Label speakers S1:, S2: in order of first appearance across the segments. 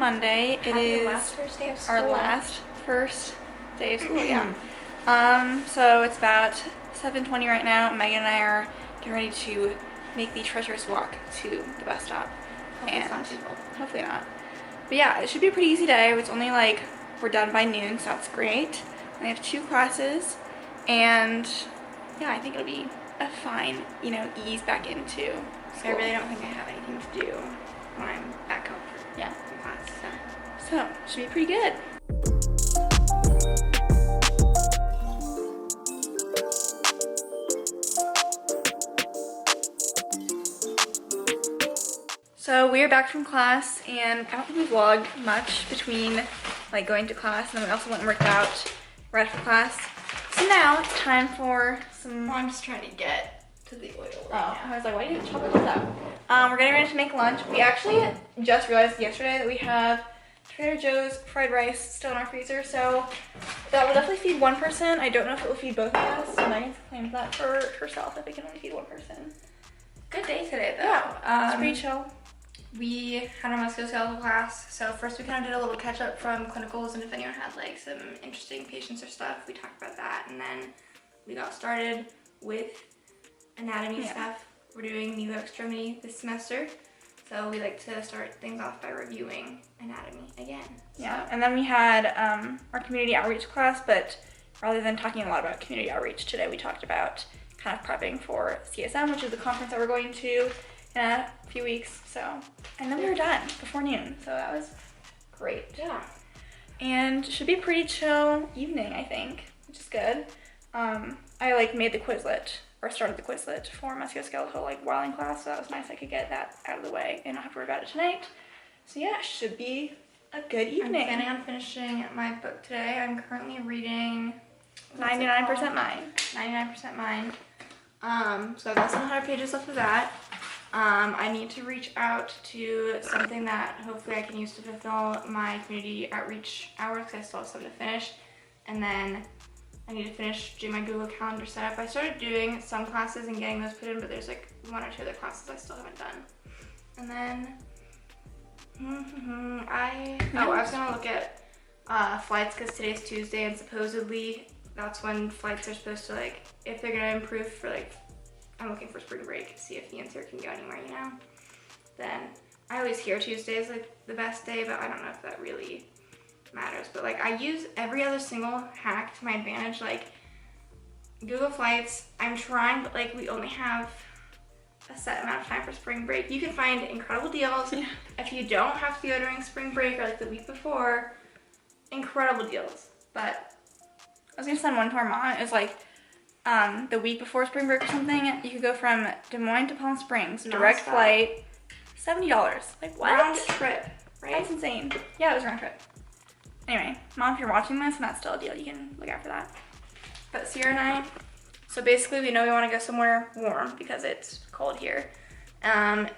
S1: Monday. It is our last first day of school, yeah. So it's about 7:20 right now. Megan and I are getting ready to make the treacherous walk to the bus stop. Hopefully not. But yeah, it should be a pretty easy day. It's only like, we're done by noon, so that's great. And I have 2 classes, and yeah, I think it'll be a fine, ease back into school.
S2: I really don't think I have anything to do when I'm back home from class,
S1: so should be pretty good. So we are back from class, and I don't think we vlogged much between like going to class, and then we also went and worked out right after class. So now it's time for some.
S2: Well, I'm just trying to get to the oil right now.
S1: I was like, why do you chop it up? We're getting ready to make lunch. We actually just realized yesterday that we have Trader Joe's fried rice still in our freezer, so that will definitely feed one person. I don't know if it will feed both of us, so Megan's claimed that for herself if it can only feed one person.
S2: Good day today, though.
S1: Yeah, it's pretty chill.
S2: We had a musculoskeletal class, so first we kind of did a little catch up from clinicals, and if anyone had like some interesting patients or stuff, we talked about that, and then we got started with anatomy stuff. We're doing the lower extremity this semester, so we like to start things off by reviewing anatomy again.
S1: Yeah, and then we had our community outreach class, but rather than talking a lot about community outreach today, we talked about kind of prepping for CSM, which is the conference that we're going to in a few weeks. So, and then we were done before noon, so that was great.
S2: Yeah.
S1: And should be a pretty chill evening, I think, which is good. I like made the Quizlet, or started the Quizlet for musculoskeletal like while in class, so that was nice. I could get that out of the way and not have to worry about it tonight. So yeah, should be a good evening.
S2: I'm planning on finishing my book today. I'm currently reading
S1: 99% Mine.
S2: 99% Mine. So I've got 700 pages left of that. I need to reach out to something that hopefully I can use to fulfill my community outreach hours, because I still have some to finish. And then I need to finish doing my Google Calendar setup. I started doing some classes and getting those put in, but there's like 1 or 2 other classes I still haven't done. And then I was gonna look at flights, because today's Tuesday, and supposedly that's when flights are supposed to, like, if they're gonna improve for, like, I'm looking for spring break, see if Ian's here can go anywhere, then I always hear Tuesday is like the best day, but I don't know if that really matters. But like, I use every other single hack to my advantage, like Google Flights. I'm trying, but like, we only have a set amount of time for spring break. You can find incredible deals if you don't have to go during spring break or like the week before. Incredible deals. But
S1: I was gonna send one to our mom. It was like the week before spring break or something. You could go from Des Moines to Palm Springs, direct flight, $70. Like, what?
S2: Round trip, right?
S1: That's insane. Yeah, it was round trip. Anyway, Mom, if you're watching this and that's still a deal, you can look out for that. But Sierra and I, so basically we know we want to go somewhere warm because it's cold here. And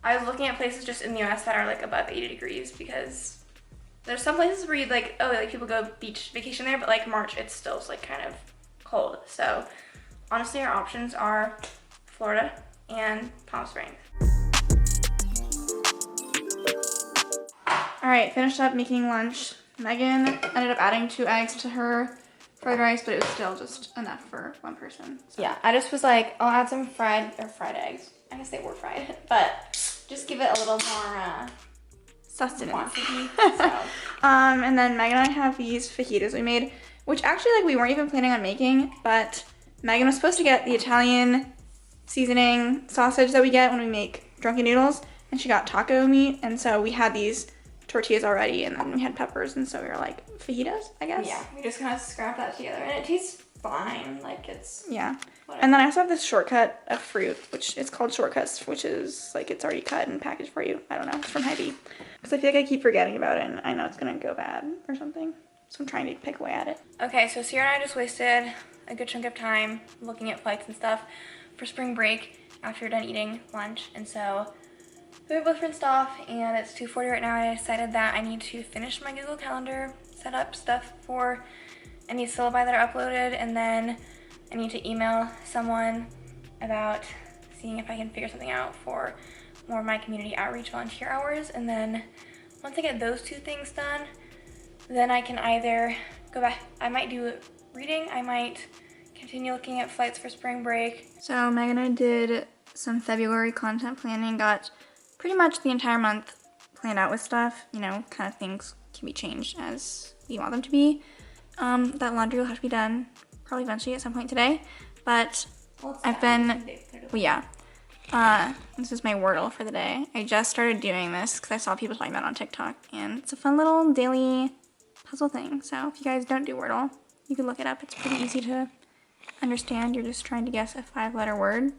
S1: I was looking at places just in the US that are like above 80 degrees, because there's some places where you'd like, oh, like people go beach vacation there, but like March, it's still like kind of cold. So honestly, our options are Florida and Palm Springs. All right, finished up making lunch. Megan ended up adding 2 eggs to her fried rice, but it was still just enough for one person. So. Yeah, I just was like, I'll add some fried eggs. I guess they were fried, but just give it a little more sustenance. So. And then Megan and I have these fajitas we made, which actually like we weren't even planning on making, but Megan was supposed to get the Italian seasoning sausage that we get when we make drunken noodles, and she got taco meat, and so we had these tortillas already, and then we had peppers, and so we were like, fajitas, I guess?
S2: Yeah, we just kind of scrapped that together, and it tastes fine, like it's...
S1: Yeah.
S2: Whatever.
S1: And then I also have this shortcut of fruit, which is called Shortcuts, which is like, it's already cut and packaged for you. I don't know, it's from Hy-Vee. Because I feel like I keep forgetting about it, and I know it's gonna go bad or something. So I'm trying to pick away at it. Okay, so Sierra and I just wasted a good chunk of time looking at flights and stuff for spring break after we're done eating lunch. And so we both rinsed off, and it's 2:40 right now. I decided that I need to finish my Google Calendar, set up stuff for any syllabi that are uploaded, and then I need to email someone about seeing if I can figure something out for more of my community outreach volunteer hours, and then
S2: once I get those 2 things done, then I can either go back, I might do reading, I might continue looking at flights for spring break.
S1: So Megan and I did some February content planning, got pretty much the entire month planned out with stuff, you know, kind of things can be changed as you want them to be. That laundry will have to be done probably eventually at some point today, but I've been, well, yeah. This is my Wordle for the day. I just started doing this because I saw people talking about it on TikTok, and it's a fun little daily puzzle thing. So if you guys don't do Wordle, you can look it up. It's pretty easy to understand. You're just trying to guess a 5-letter word,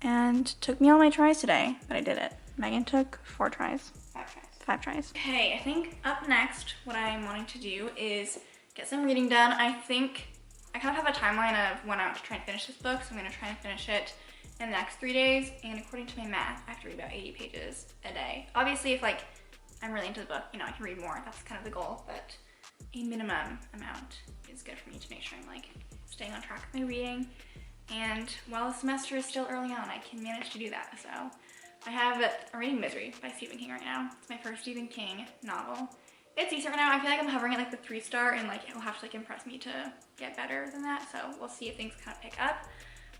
S1: and it took me all my tries today, but I did it. Megan took 4 tries. 5 tries. Okay, I think up next, what I'm wanting to do is get some reading done. I think I kind of have a timeline of when I want to try and finish this book, so I'm going to try and finish it in the next 3 days, and according to my math, I have to read about 80 pages a day. Obviously, if like I'm really into the book, you know, I can read more. That's kind of the goal, but a minimum amount is good for me to make sure I'm like staying on track with my reading. And while the semester is still early on, I can manage to do that. So I have I'm reading Misery by Stephen King right now. It's my first Stephen King novel. It's decent right now. I feel like I'm hovering at like the 3-star, and like it'll have to like impress me to get better than that. So we'll see if things kind of pick up.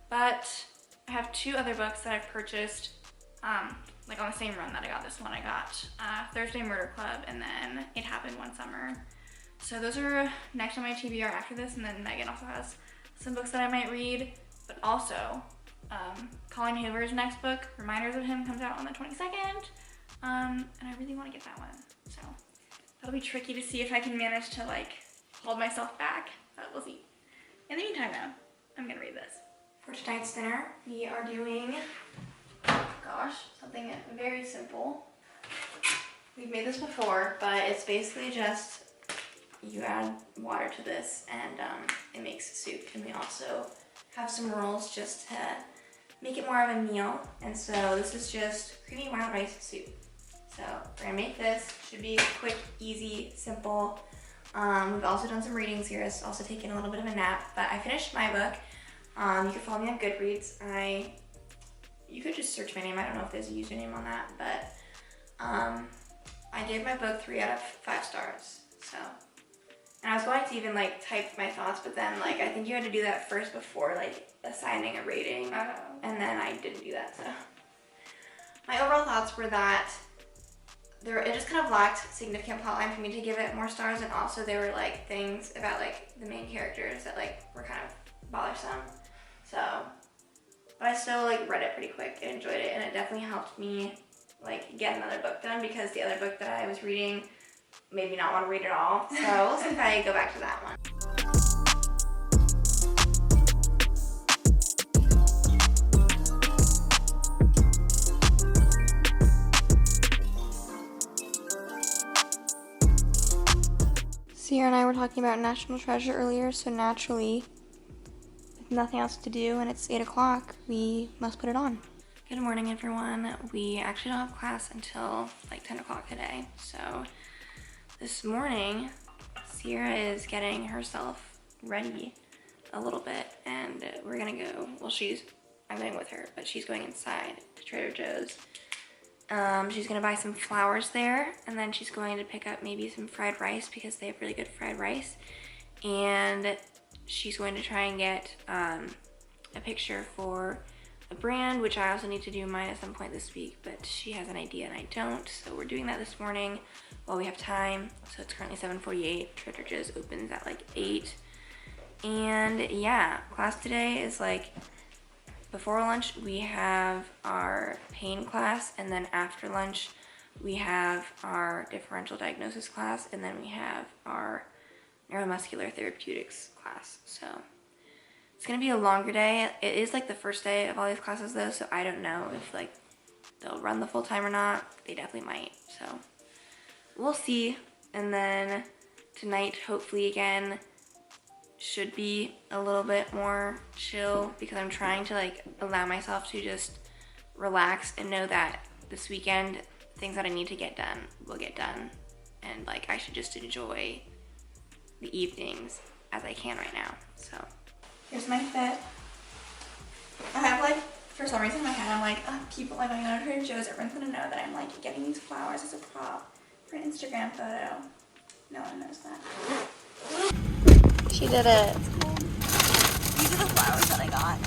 S1: But I have 2 other books that I've purchased like on the same run that I got this one. I got Thursday Murder Club and then It Happened One Summer. So those are next on my TBR after this, and then Megan also has some books that I might read, but also Colin Hoover's next book, Reminders of Him, comes out on the 22nd, and I really want to get that one. So that'll be tricky to see if I can manage to like hold myself back, but we'll see. In the meantime though, I'm gonna read this. For tonight's dinner, we are doing, gosh, something very simple. We've made this before, but it's basically just, you add water to this and it makes soup. And we also have some rolls just to make it more of a meal. And so this is just creamy wild rice soup. So we're gonna make this, should be quick, easy, simple. We've also done some readings here. It's also taken a little bit of a nap, but I finished my book. You can follow me on Goodreads. You could just search my name. I don't know if there's a username on that, but I gave my book 3 out of 5 stars. So, and I was going to even like type my thoughts, but then like I think you had to do that first before like assigning a rating, and then I didn't do that. So my overall thoughts were that it just kind of lacked significant plotline for me to give it more stars, and also there were like things about like the main characters that like were kind of bothersome. So, but I still like read it pretty quick and enjoyed it, and it definitely helped me like get another book done, because the other book that I was reading made me not want to read it all. So we'll see if I go back to that one. Sierra and I were talking about National Treasure earlier, so naturally, with nothing else to do and it's 8 o'clock, we must put it on. Good morning, everyone. We actually don't have class until like 10 o'clock today. So this morning, Sierra is getting herself ready a little bit, and we're gonna go, well, I'm going with her, but she's going inside to Trader Joe's. She's gonna buy some flowers there, and then she's going to pick up maybe some fried rice, because they have really good fried rice. And she's going to try and get a picture for a brand, which I also need to do mine at some point this week, but she has an idea and I don't. So we're doing that this morning while we have time. So it's currently 7:48. Trader Joe's opens at like 8. And yeah, class today is like, before lunch, we have our pain class, and then after lunch, we have our differential diagnosis class, and then we have our neuromuscular therapeutics class. So it's gonna be a longer day. It is like the first day of all these classes though, so I don't know if like they'll run the full time or not. They definitely might, so we'll see. And then tonight, hopefully again, should be a little bit more chill, because I'm trying to like allow myself to just relax and know that this weekend things that I need to get done will get done, and like I should just enjoy the evenings as I can right now. So here's my fit. I have like, for some reason in my head I'm like, people, like, I'm going to Trader Joe's, everyone's gonna know that I'm like getting these flowers as a prop for an Instagram photo. No one knows that.
S3: She did it.
S1: These are the flowers that I got.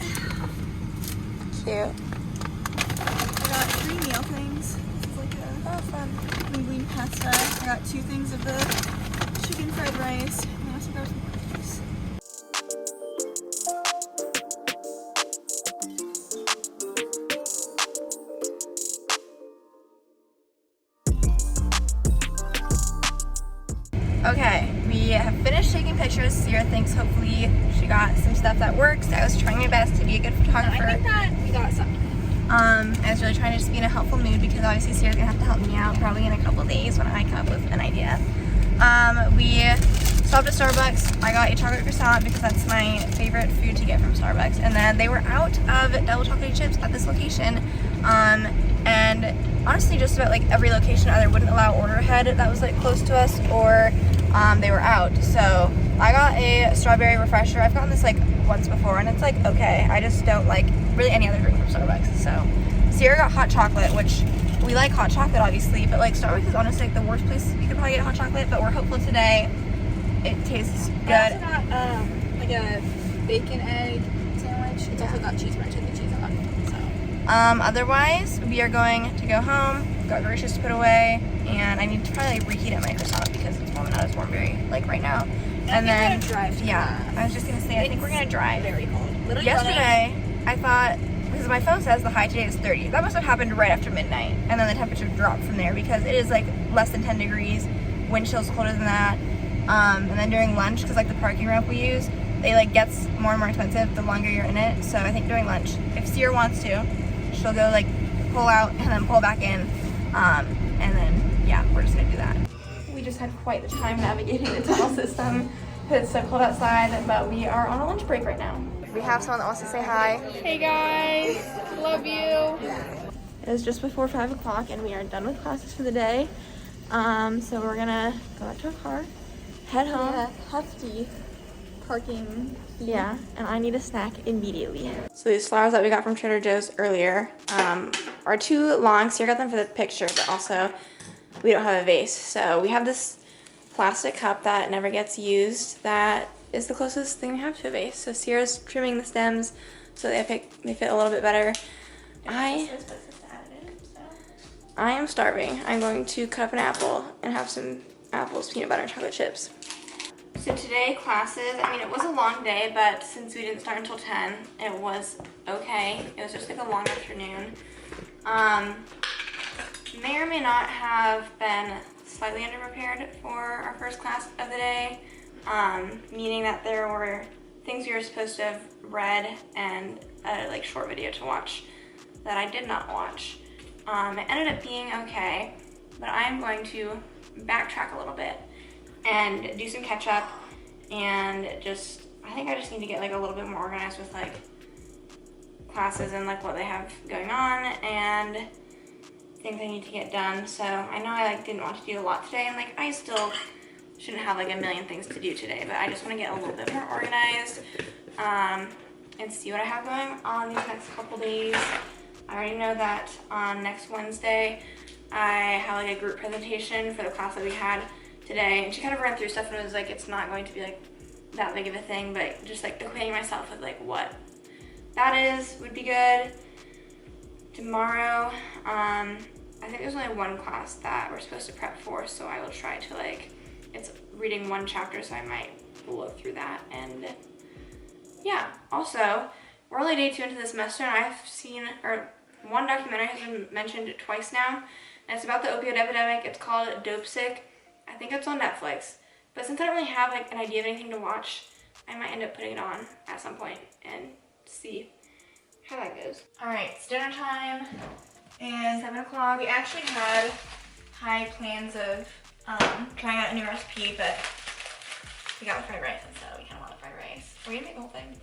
S3: Cute.
S1: I got 3 meal things. This is like a fun linguine pasta. I got 2 things of the chicken fried rice. And I also got some oranges. Okay, we have finished taking pictures. Sierra thinks hopefully she got some stuff that works. I was trying my best to be a good photographer.
S2: I think that we got something.
S1: I was really trying to just be in a helpful mood because obviously Sierra's gonna have to help me out probably in a couple days when I come up with an idea. We stopped at Starbucks. I got a chocolate croissant because that's my favorite food to get from Starbucks. And then they were out of double chocolate chips at this location. And honestly, just about like every location either wouldn't allow order ahead that was like close to us, or they were out. So I got a strawberry refresher. I've gotten this like once before and it's like okay. I just don't like really any other drink from Starbucks. So Sierra got hot chocolate, which we like hot chocolate obviously, but like Starbucks is honestly like the worst place you could probably get hot chocolate, but we're hopeful today it tastes good.
S2: I also got like a bacon egg sandwich. It's also got cheeseburger and cheese on it. So
S1: Otherwise we are going to go home, got groceries to put away, and I need to probably like, reheat up my croissant because it's probably not as warm like right now. And then
S2: we're gonna drive to class.
S1: I was just gonna say I think we're gonna drive.
S2: Very cold. Literally
S1: Yesterday I thought, because my phone says the high today is 30, that must have happened right after midnight, and then the temperature dropped from there because it is like less than 10 degrees, wind chill's colder than that, and then during lunch, because like the parking ramp we use, it like gets more and more expensive the longer you're in it. So I think during lunch, if Sierra wants to, she'll go like pull out and then pull back in, and then yeah, we're just gonna do that. We just had quite the time navigating the tunnel system. It's so cold outside, but we are on a lunch break right now. We have someone that wants to say hi.
S2: Hey guys, love you.
S1: It is just before 5 o'clock and we are done with classes for the day. So we're gonna go back to our car, head home.
S2: Yeah, hefty parking.
S1: Yeah, and I need a snack immediately. So these flowers that we got from Trader Joe's earlier are too long. Sierra got them for the picture, but also we don't have a vase. So we have this plastic cup that never gets used that is the closest thing we have to a vase. So Sierra's trimming the stems so they fit a little bit better. I am starving. I'm going to cut up an apple and have some apples, peanut butter, and chocolate chips. So today classes, I mean it was a long day, but since we didn't start until 10, it was okay. It was just like a long afternoon. May or may not have been slightly underprepared for our first class of the day, meaning that there were things we were supposed to have read and a like short video to watch that I did not watch. It ended up being okay, but I am going to backtrack a little bit and do some catch up, and I think I just need to get like a little bit more organized with like classes and like what they have going on and things I need to get done. So I know I like didn't want to do a lot today, and like I still shouldn't have like a million things to do today, but I just want to get a little bit more organized and see what I have going on these next couple days. I already know that on next Wednesday I have like a group presentation for the class that we had today, and she kind of ran through stuff and was like it's not going to be like that big of a thing, but just like acquainting myself with like what that is would be good. Tomorrow I think there's only one class that we're supposed to prep for, so I will try to like, it's reading one chapter, so I might look through that. And yeah, also we're only day 2 into the semester, and I've seen, or one documentary has been mentioned twice now, and it's about the opioid epidemic. It's called Dope Sick. I think it's on Netflix, but since I don't really have like an idea of anything to watch, I might end up putting it on at some point and see how that goes. All right, it's dinner time and 7 o'clock. We actually had high plans of trying out a new recipe, but we got the fried rice, and so we kind of want the fried rice. We're gonna make the whole thing.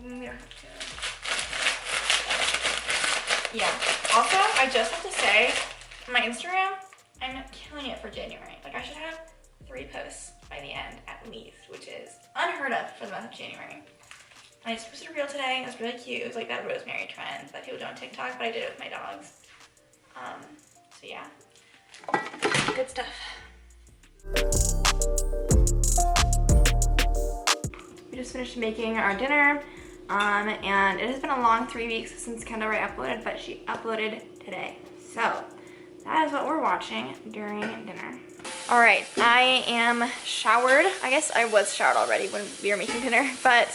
S1: We don't have to. Yeah. Also, I just have to say, my Instagram, I'm killing it for January. Like I should have 3 posts by the end at least, which is unheard of for the month of January. I just posted a reel today. It was really cute. It was like that rosemary trend that people do on TikTok, but I did it with my dogs. So yeah.
S2: Good stuff. We just finished making our dinner, and it has been a long 3 weeks since Kendall Ray uploaded, but she uploaded today. So that is what we're watching during dinner. All right, I am showered. I guess I was showered already when we were making dinner, but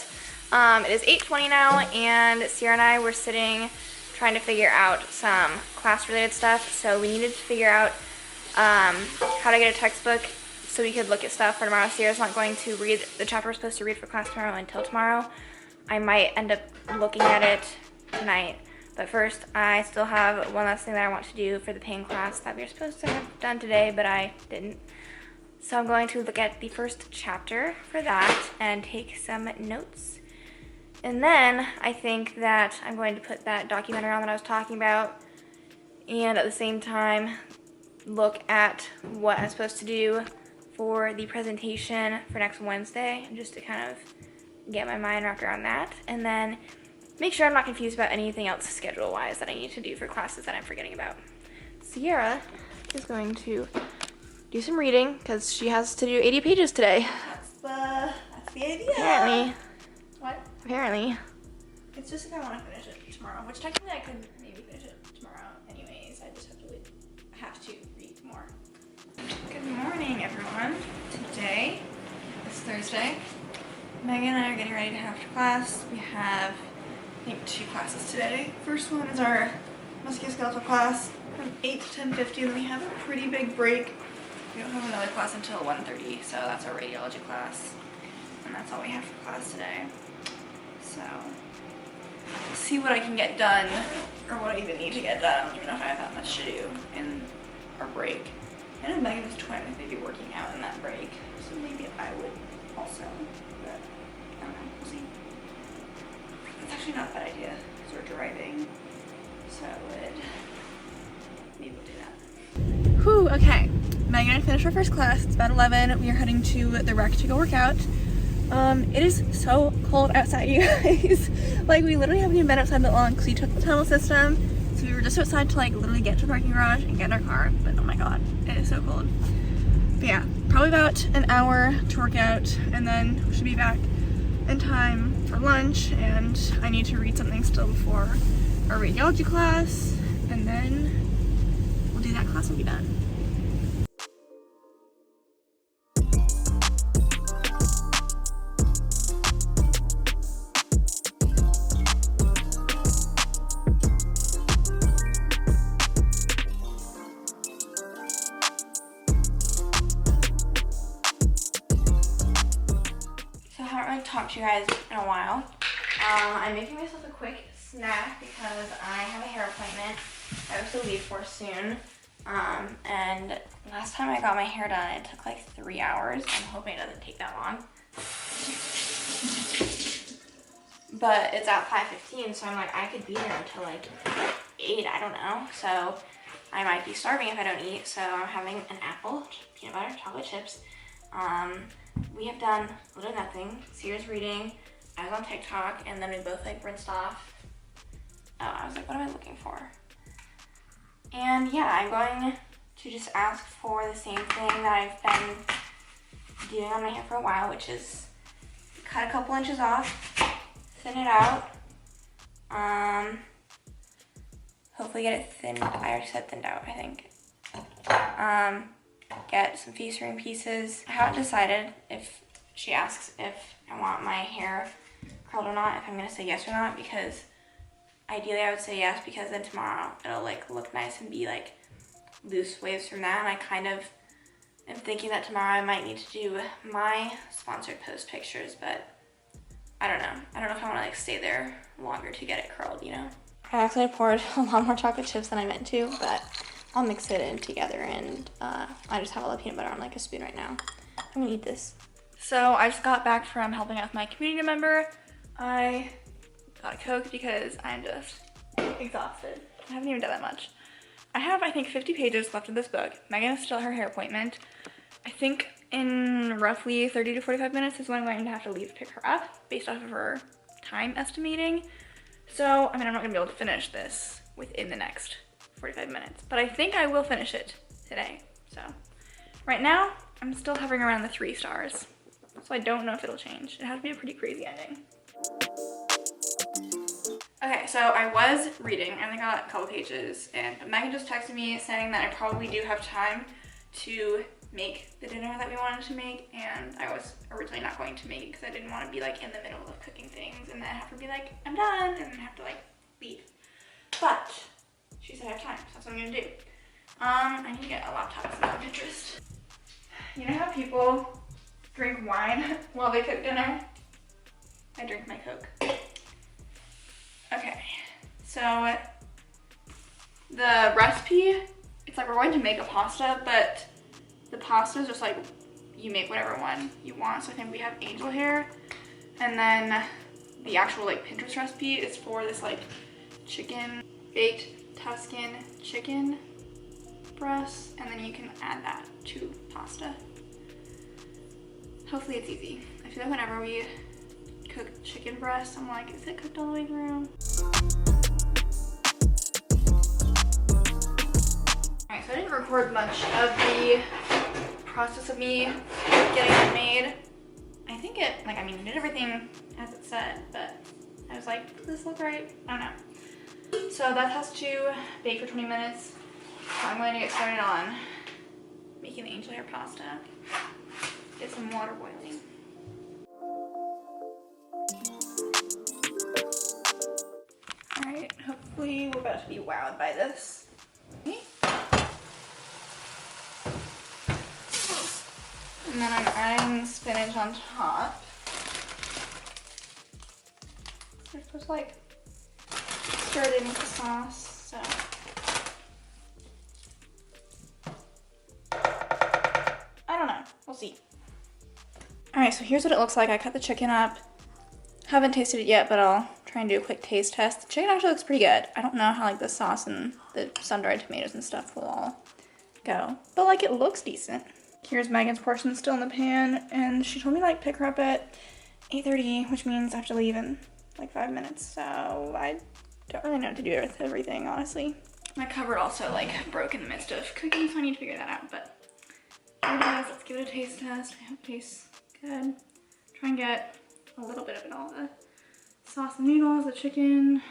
S2: it is 8:20 now, and Sierra and I were sitting trying to figure out some class-related stuff. So we needed to figure out how to get a textbook so we could look at stuff for tomorrow. Sierra's not going to read the chapter we're supposed to read for class tomorrow until tomorrow. I might end up looking at it tonight. But first, I still have one last thing that I want to do for the paying class that we were supposed to have done today, but I didn't. So I'm going to look at the first chapter for that and take some notes. And then I think that I'm going to put that documentary on that I was talking about, and at the same time look at what I'm supposed to do for the presentation for next Wednesday, just to kind of get my mind wrapped around that. And then make sure I'm not confused about anything else schedule-wise that I need to do for classes that I'm forgetting about. Sierra is going to do some reading because she has to do 80 pages today.
S1: That's the idea.
S2: Apparently.
S1: What?
S2: Apparently.
S1: It's just if I want to finish it tomorrow, which technically I could maybe finish it tomorrow anyways. I just have to read more. Good morning, everyone. Today is Thursday. Megan and I are getting ready to head off to class. We have, I think, 2 classes today. First one is our musculoskeletal class from 8 to 10:50, and then we have a pretty big break. We don't have another class until 1:30, so that's our radiology class, and that's all we have for class today. So, we'll see what I can get done, or what I even need to get done. I don't even know if I have that much to do in our break. I know Megan was toying with maybe working out in that break, so maybe I would also, but I don't know, we'll see. It's actually not a bad idea, because we're driving, so maybe we'll do that. Whew, okay. Megan and I finished our first class. It's about 11. We are heading to the rec to go work out. It is so cold outside, you guys. Like, we literally haven't even been outside that long because we took the tunnel system. So we were just outside to like literally get to the parking garage and get in our car. But oh my god, it is so cold. But yeah, probably about an hour to work out, and then we should be back in time for lunch. And I need to read something still before our radiology class, and then we'll do that class and be done. Talk to you guys in a while. I'm making myself a quick snack because I have a hair appointment I have to leave for soon. And last time I got my hair done, it took like 3 hours. I'm hoping it doesn't take that long. But it's at 5:15, so I'm like, I could be there until like 8, I don't know. So I might be starving if I don't eat. So I'm having an apple, peanut butter, chocolate chips. We have done literally nothing. Sierra's reading, I was on TikTok, and then we both like rinsed off. Oh, I was like, what am I looking for? And yeah, I'm going to just ask for the same thing that I've been doing on my hair for a while, which is cut a couple inches off, thin it out, hopefully get it thinned. I already said thinned out, I think. Get some featuring pieces. I haven't decided if she asks if I want my hair curled or not, if I'm gonna say yes or not, because ideally I would say yes, because then tomorrow it'll like look nice and be like loose waves from that. And I kind of am thinking that tomorrow I might need to do my sponsored post pictures, but I don't know. I don't know if I want to like stay there longer to get it curled, you know? I actually poured a lot more chocolate chips than I meant to, but I'll mix it in together, and I just have all the peanut butter on like a spoon right now. I'm gonna eat this. So I just got back from helping out with my community member. I got a Coke because I'm just exhausted. I haven't even done that much. I have, I think, 50 pages left of this book. Megan is still at her hair appointment. I think in roughly 30 to 45 minutes is when I'm going to have to leave to pick her up based off of her time estimating. So, I mean, I'm not gonna be able to finish this within the next 45 minutes, but I think I will finish it today. So right now, I'm still hovering around the 3 stars. So I don't know if it'll change. It has to be a pretty crazy ending. Okay, so I was reading. I only got a couple pages, and Megan just texted me saying that I probably do have time to make the dinner that we wanted to make, and I was originally not going to make it because I didn't want to be like in the middle of cooking things and then have to be like, I'm done, and then have to like leave. But she said I have time, so that's what I'm gonna do. I need to get a laptop from Pinterest. You know how people drink wine while they cook dinner? I drink my Coke. Okay, so the recipe, it's like we're going to make a pasta, but the pasta is just like you make whatever one you want. So I think we have angel hair, and then the actual like Pinterest recipe is for this like chicken, baked Tuscan chicken breast, and then you can add that to pasta. Hopefully it's easy. I feel like whenever we cook chicken breast, I'm like, is it cooked all the way through? Alright, so I didn't record much of the process of me getting it made. I think it, like, I mean, I did everything as it said, but I was like, does this look right? I don't know. So that has to bake for 20 minutes. So I'm going to get started on making the angel hair pasta. Get some water boiling. Alright, hopefully we're about to be wowed by this. Okay. And then I'm adding spinach on top. We're supposed to like stir it in with the sauce, so. I don't know, we'll see. Alright, so here's what it looks like. I cut the chicken up. Haven't tasted it yet, but I'll try and do a quick taste test. The chicken actually looks pretty good. I don't know how like the sauce and the sun-dried tomatoes and stuff will all go, but like it looks decent. Here's Megan's portion still in the pan, and she told me like pick her up at 8:30, which means I have to leave in like 5 minutes, so I don't really know what to do with everything, honestly. My cupboard also like broke in the midst of cooking, so I need to figure that out, but here it is. Let's give it a taste test. I hope it tastes good. Try and get a little bit of it all, the sauce and noodles, the chicken.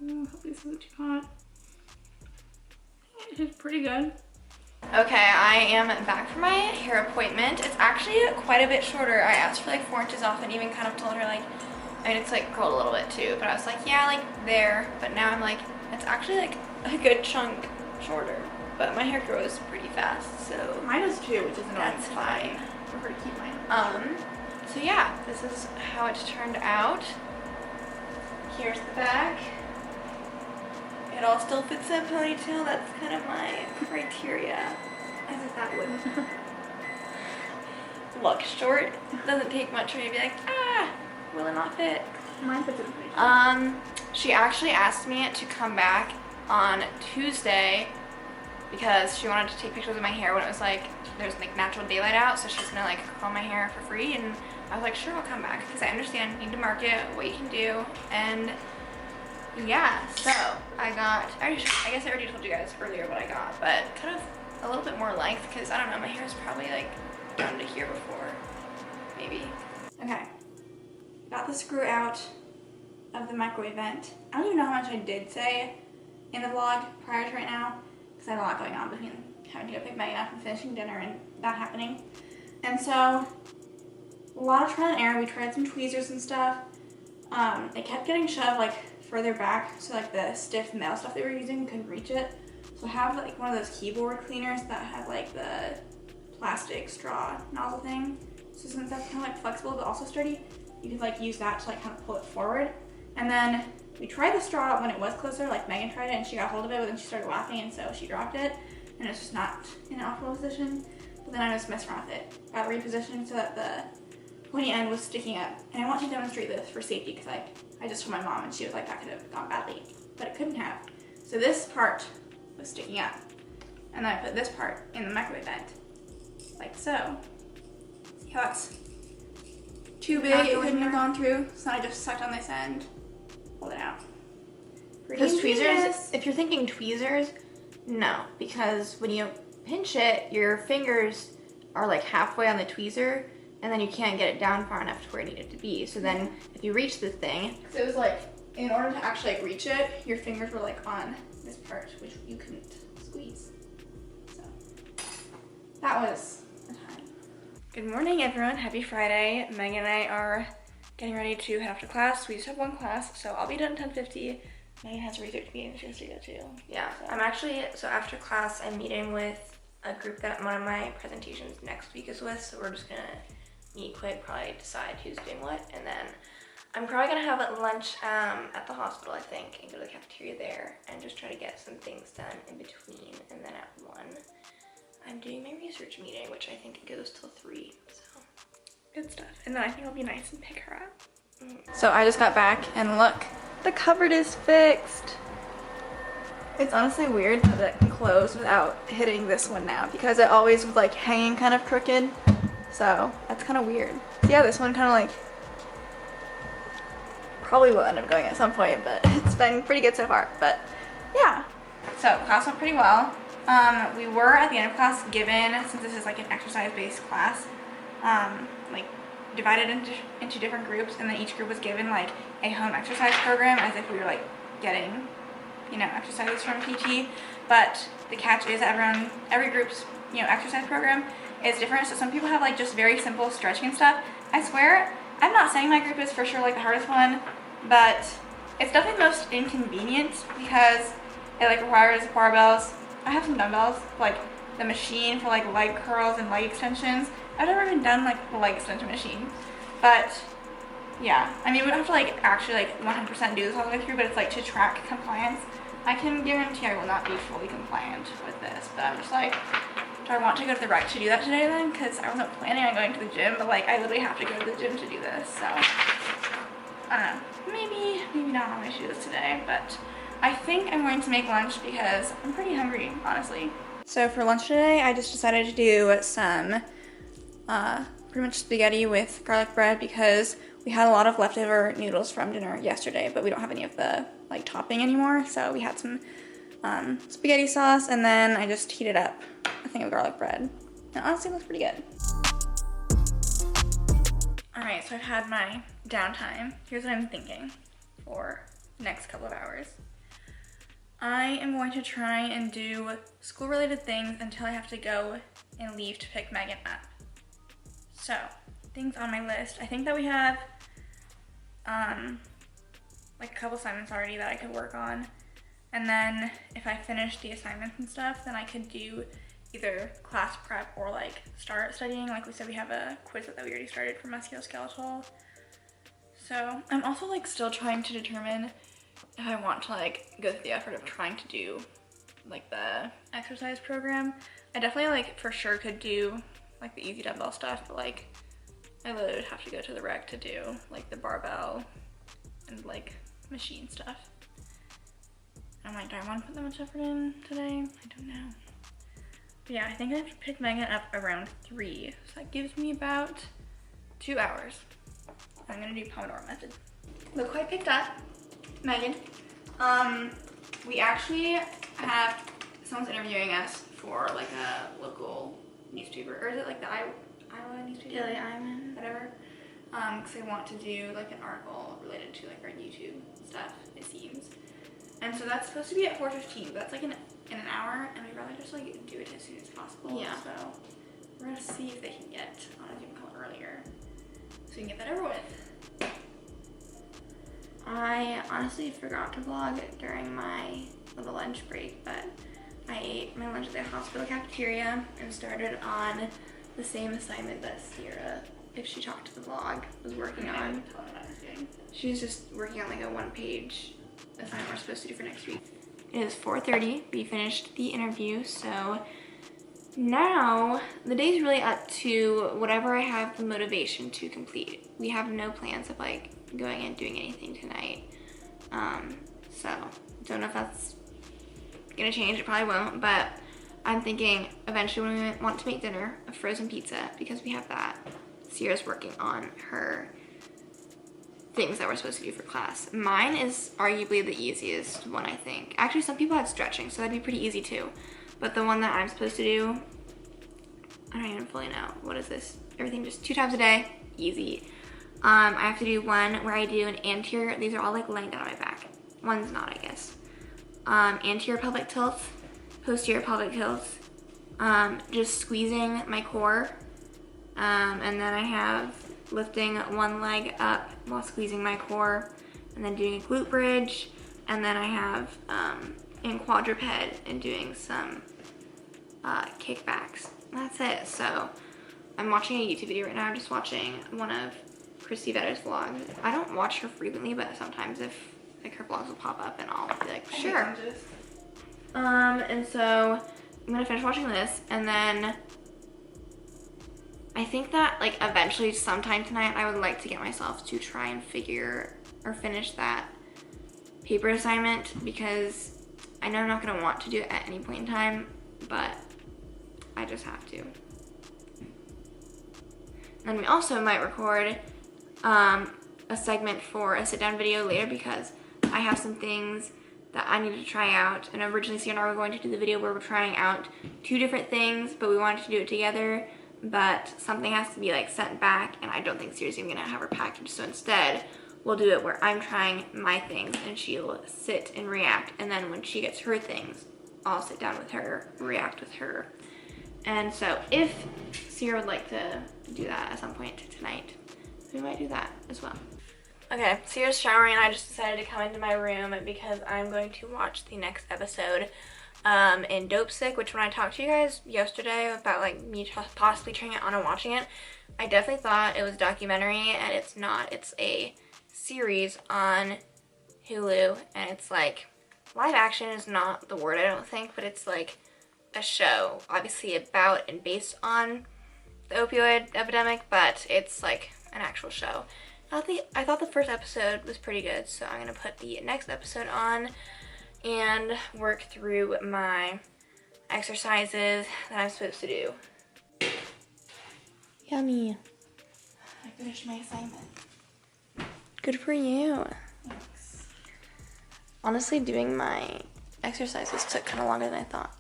S1: Ooh, hopefully this isn't too hot. It is pretty good. Okay, I am back from my hair appointment. It's actually quite a bit shorter. I asked for like 4 inches off and even kind of told her like, I mean it's like curled a little bit too, but I was like, yeah, like there. But now I'm like, it's actually like a good chunk shorter. But my hair grows pretty fast, so. Mine does too, which is annoying. That's fine. I prefer to keep mine. So yeah, this is how it turned out. Here's the back. It all still fits in a ponytail. That's kind of my criteria. As if that would look short. Doesn't take much for me to be like, ah, will it not fit? Mine fits in a ponytail. She actually asked me to come back on Tuesday because she wanted to take pictures of my hair when it was like, there's like natural daylight out, so she's gonna like curl my hair for free, and I was like, sure, I'll come back, because I understand you need to market what you can do, and yeah, so I guess I already told you guys earlier what I got, but kind of a little bit more length, because I don't know, my hair is probably like down to here before, maybe. Okay, got the screw out of the microwave vent. I don't even know how much I did say in the vlog prior to right now, because I had a lot going on between having to go pick Megan up and finishing dinner and that happening. And so, a lot of trial and error. We tried some tweezers and stuff. It kept getting shoved like further back, so like the stiff metal stuff they were using couldn't reach it. So I have like one of those keyboard cleaners that have like the plastic straw nozzle thing. So since that's kind of like flexible but also sturdy, you could like use that to like kind of pull it forward. And then we tried the straw when it was closer, like Megan tried it and she got hold of it, but then she started laughing and so she dropped it. And it's just not in an optimal position. But then I just messed around with it. Got it repositioned so that the pointy end was sticking up. And I want to demonstrate this for safety because I just told my mom and she was like, that could have gone badly. But it couldn't have. So this part was sticking up. And then I put this part in the microwave vent. Like so. See how it's too big, it couldn't have gone through. So I just sucked on this end, pulled it out. Because tweezers, if you're thinking tweezers,
S2: No, because when you pinch it, your fingers are like halfway on the tweezer, and then you can't get it down far enough to where it needed to be. So then if you reach the thing,
S1: so it was like, in order to actually like reach it, your fingers were like on this part, which you couldn't squeeze. So that was a time. Good morning, everyone. Happy Friday. Megan and I are getting ready to head off to class. We just have one class, so I'll be done at 10:50. Megan has a research meeting she has to go to.
S2: Yeah, so after class, I'm meeting with a group that one of my presentations next week is with, so we're just gonna meet quick, probably decide who's doing what, and then I'm probably gonna have lunch at the hospital, I think, and go to the cafeteria there, and just try to get some things done in between, and then at 1, I'm doing my research meeting, which I think goes till 3, so good stuff. And then I think I'll be nice and pick her up. So I just got back, and look, the cupboard is fixed. It's honestly weird that it can close without hitting this one now, because it always was like hanging kind of crooked. So that's kind of weird. So yeah, this one kind of like probably will end up going at some point, but it's been pretty good so far. But yeah. So class went pretty well. We were at the end of class given, since this is like an exercise-based class, like divided into different groups, and then each group was given like a home exercise program as if we were like getting, you know, exercises from PT. But the catch is that every group's, you know, exercise program is different. So some people have like just very simple stretching and stuff. I swear, I'm not saying my group is for sure like the hardest one, but it's definitely the most inconvenient because it like requires barbells. I have some dumbbells, like the machine for like leg curls and leg extensions. I've never even done like the leg extension machine, but yeah, I mean, we don't have to like actually like 100% do this all the way through, but it's like to track compliance. I can guarantee I will not be fully compliant with this, but I'm just like, do I want to go to the rec to do that today then? Because I wasn't planning on going to the gym, but like I literally have to go to the gym to do this, so I don't know. Maybe not I'm going to do this today, but I think I'm going to make lunch because I'm pretty hungry, honestly. So for lunch today, I just decided to do some pretty much spaghetti with garlic bread because we had a lot of leftover noodles from dinner yesterday, but we don't have any of the like topping anymore. So we had some spaghetti sauce, and then I just heated up a thing of garlic bread. And honestly, it looks pretty good. All right, so I've had my downtime. Here's what I'm thinking for the next couple of hours. I am going to try and do school-related things until I have to go and leave to pick Megan up. So, things on my list. I think that we have like a couple assignments already that I could work on. And then if I finish the assignments and stuff, then I could do either class prep or like start studying. Like we said, we have a quiz that we already started for musculoskeletal. So I'm also like still trying to determine if I want to like go through the effort of trying to do like the exercise program. I definitely like for sure could do like the easy dumbbell stuff, but like I literally would have to go to the rec to do like the barbell and like machine stuff. I'm like, do I want to put that much effort in today? I don't know. But yeah, I think I have to pick Megan up around 3. So that gives me about 2 hours. I'm gonna do Pomodoro method. Look who I picked up. Megan. We actually have, someone's interviewing us for like a local newspaper, or is it like the Iowa newspaper?
S1: Yeah, like Iowa.
S2: Whatever. Because they want to do like an article related to like our YouTube stuff, it seems. And so that's supposed to be at 4:15, but that's like in an hour, and we'd rather just like do it as soon as possible.
S1: Yeah.
S2: So we're gonna see if they can get on a Zoom call earlier, so we can get that over with. I honestly forgot to vlog during my little lunch break, but I ate my lunch at the hospital cafeteria and started on the same assignment that Sierra, if she talked to the vlog, was working on. She was just working on like a 1-page assignment we're supposed to do for next week. It is 4:30. We finished the interview, so now the day's really up to whatever I have the motivation to complete. We have no plans of like going and doing anything tonight. So don't know if that's gonna change. It probably won't, but I'm thinking eventually when we want to make dinner, a frozen pizza, because we have that. Sierra's working on her things that we're supposed to do for class. Mine is arguably the easiest one, I think. Actually, some people had stretching, so that'd be pretty easy too. But the one that I'm supposed to do, I don't even fully know. What is this? Everything just 2 times a day, easy. I have to do one where I do an anterior, these are all like laying down on my back. One's not, I guess. Anterior pelvic tilts, posterior pelvic tilts, just squeezing my core. And then I have lifting one leg up while squeezing my core, and then doing a glute bridge. And then I have in quadruped and doing some kickbacks. That's it. So I'm watching a YouTube video right now. I'm just watching one of Christy Vetter's vlogs. I don't watch her frequently, but sometimes if like her vlogs will pop up and I'll be like, sure. And so I'm gonna finish watching this, and then I think that like eventually sometime tonight I would like to get myself to try and figure or finish that paper assignment, because I know I'm not gonna want to do it at any point in time, but I just have to. And we also might record a segment for a sit-down video later, because I have some things that I need to try out. And originally Sierra and I were going to do the video where we're trying out 2 different things, but we wanted to do it together, but something has to be like sent back, and I don't think Sierra's even gonna have her package. So instead, we'll do it where I'm trying my things and she'll sit and react. And then when she gets her things, I'll sit down with her, react with her. And so if Sierra would like to do that at some point tonight, we might do that as well. Okay, Sierra's showering and I just decided to come into my room because I'm going to watch the next episode in Dope Sick, which when I talked to you guys yesterday about like me possibly trying it on and watching it, I definitely thought it was a documentary, and it's not. It's a series on Hulu, and it's like, live action is not the word, I don't think, but it's like a show, obviously about and based on the opioid epidemic, but it's like an actual show. I thought the first episode was pretty good, so I'm gonna put the next episode on and work through my exercises that I'm supposed to do. Yummy. I finished my assignment. Good for you. Thanks. Honestly, doing my exercises took kind of longer than I thought.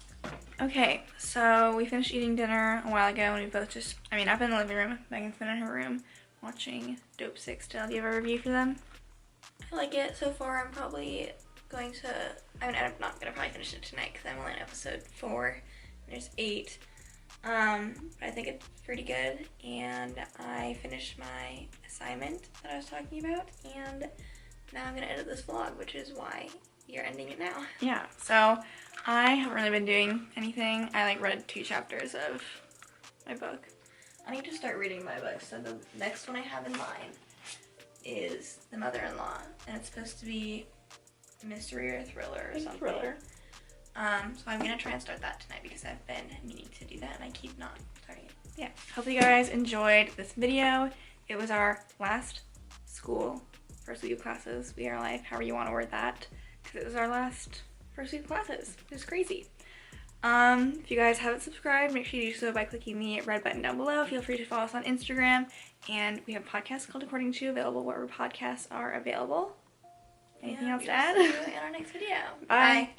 S2: Okay, so we finished eating dinner a while ago, and we both just, I've been in the living room, Megan's been in her room watching Dope Sick still. Do you have a review for them? I like it so far. I'm probably going to, I'm not going to probably finish it tonight because I'm only on episode 4. There's 8. But I think it's pretty good, and I finished my assignment that I was talking about, and now I'm going to edit this vlog, which is why you're ending it now. Yeah, so I haven't really been doing anything. I read 2 chapters of my book. I need to start reading my book, so the next one I have in mind is The Mother-in-Law, and it's supposed to be a mystery or thriller or something. Thriller. So I'm going to try and start that tonight because I've been meaning to do that and I keep not starting it. Yeah, hope you guys enjoyed this video. It was our last school first week of classes. We are life, however you want to word that, because it was our last first week of classes. It was crazy. If you guys haven't subscribed, make sure you do so by clicking the red button down below. Feel free to follow us on Instagram, and we have a podcast called According To, available wherever podcasts are available. Anything else to add? See you in our next video.
S1: Bye.